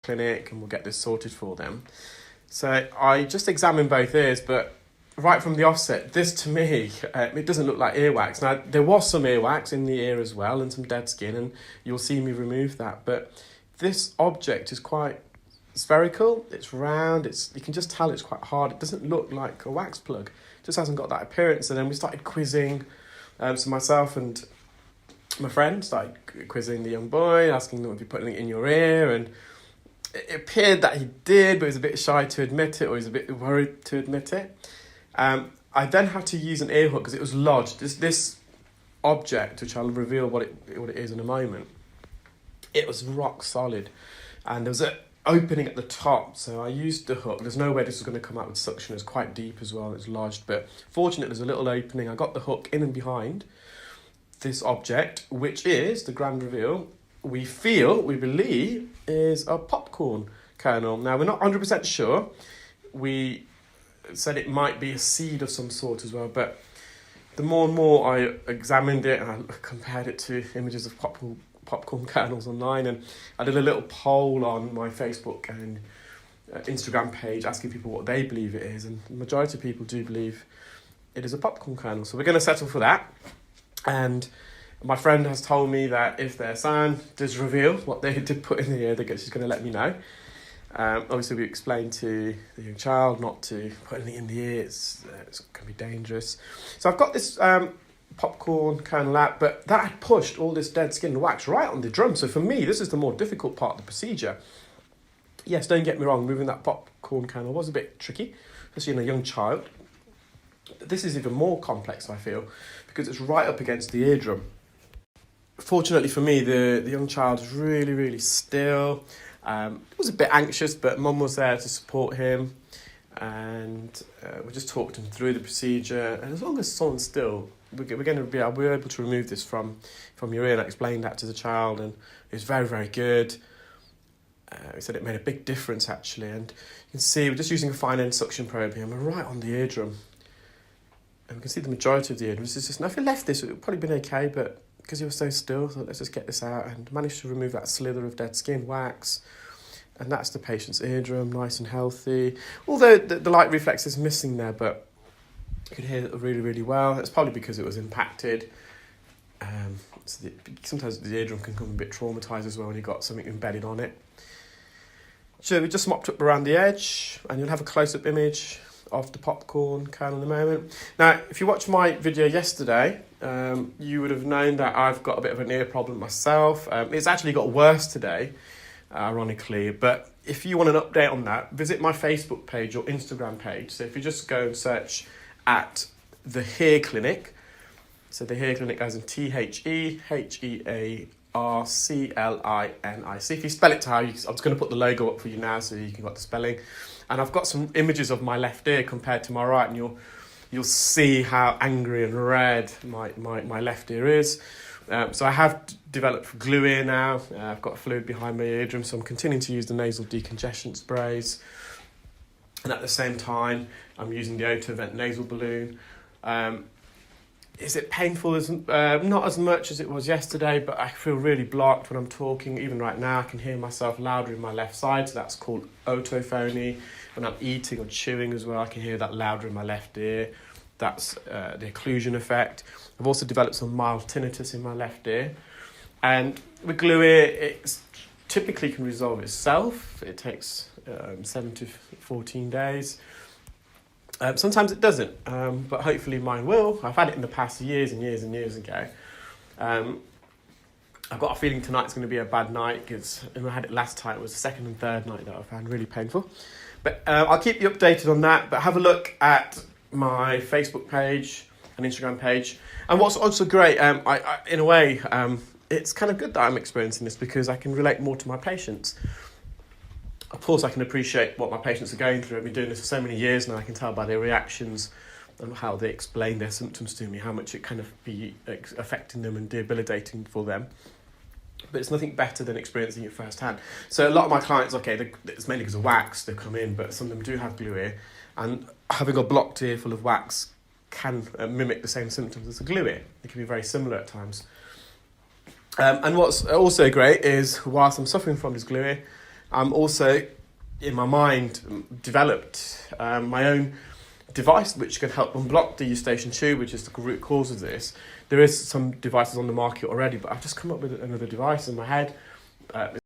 clinic and we'll get this sorted for them. So I just examined both ears, but right from the offset, this to me, it doesn't look like earwax. Now, there was some earwax in the ear as well and some dead skin, and you'll see me remove that. But this object is quite spherical, it's round, you can just tell it's quite hard. It doesn't look like a wax plug. It just hasn't got that appearance. And then we started quizzing, so myself and my friend started quizzing the young boy, asking them if you're putting it in your ear, and it appeared that he did, but he was a bit shy to admit it, or he was a bit worried to admit it. I then had to use an ear hook because it was lodged. This object, which I'll reveal what it is in a moment, it was rock solid, and there was an opening at the top, so I used the hook. There's no way this was going to come out with suction. It's quite deep as well, it's lodged, but fortunately there's a little opening. I got the hook in and behind this object, which is the grand reveal. We believe is a popcorn kernel. Now, we're not 100% sure. We said it might be a seed of some sort as well, but the more and more I examined it and I compared it to images of popcorn kernels online, and I did a little poll on my Facebook and Instagram page asking people what they believe it is, and the majority of people do believe it is a popcorn kernel. So we're going to settle for that. And my friend has told me that if their son does reveal what they did put in the ear, she's going to let me know. Obviously, we explained to the young child not to put anything in the ear. It can be dangerous. So I've got this popcorn kernel out, but that had pushed all this dead skin and wax right on the drum. So for me, this is the more difficult part of the procedure. Yes, don't get me wrong, moving that popcorn kernel was a bit tricky, especially in a young child. This is even more complex, I feel, because it's right up against the eardrum. Fortunately for me, the young child was really, really still. He was a bit anxious, but Mum was there to support him, and we just talked him through the procedure. And as long as someone's still, we're able to remove this from your ear. And I explained that to the child, and it was very, very good. He said it made a big difference, actually. And you can see we're just using a fine end suction probe here, and we're right on the eardrum. And we can see the majority of the eardrum. Now, if we left this, it would probably been okay, but because he was so still, so let's just get this out, and managed to remove that slither of dead skin wax. And that's the patient's eardrum, nice and healthy. Although the light reflex is missing there, but you could hear it really, really well. It's probably because it was impacted. Sometimes the eardrum can become a bit traumatised as well when you've got something embedded on it. So we just mopped up around the edge, and you'll have a close-up image of the popcorn kernel in a moment. Now, if you watched my video yesterday, you would have known that I've got a bit of an ear problem myself. It's actually got worse today, ironically, but if you want an update on that, visit my Facebook page or Instagram page. So if you just go and search at The Hair Clinic, so The Hair Clinic as in TheHearClinic. If you spell it to how I'm just going to put the logo up for you now so you can get the spelling. And I've got some images of my left ear compared to my right, and you'll see how angry and red my left ear is. So I have developed glue ear now. I've got fluid behind my eardrum, so I'm continuing to use the nasal decongestion sprays. And at the same time, I'm using the Otavent nasal balloon. Is it painful? Not as much as it was yesterday, but I feel really blocked when I'm talking. Even right now, I can hear myself louder in my left side, so that's called otophony. When I'm eating or chewing as well, I can hear that louder in my left ear. That's the occlusion effect. I've also developed some mild tinnitus in my left ear. And with glue ear, it typically can resolve itself. It takes 7 to 14 days. Sometimes it doesn't, but hopefully mine will. I've had it in the past years and years and years ago. I've got a feeling tonight's going to be a bad night because when I had it last time, it was the second and third night that I found really painful. But I'll keep you updated on that. But have a look at my Facebook page and Instagram page. And what's also great, in a way, it's kind of good that I'm experiencing this because I can relate more to my patients. Of course, I can appreciate what my patients are going through. I've been doing this for so many years now. I can tell by their reactions and how they explain their symptoms to me, how much it kind of be affecting them and debilitating for them. But it's nothing better than experiencing it firsthand. So a lot of my clients, it's mainly because of wax, they come in, but some of them do have glue ear. And having a blocked ear full of wax can mimic the same symptoms as a glue ear. It can be very similar at times. And what's also great is, whilst I'm suffering from this glue ear, I'm also, in my mind, developed my own device which can help unblock the eustachian tube, which is the root cause of this. There is some devices on the market already, but I've just come up with another device in my head.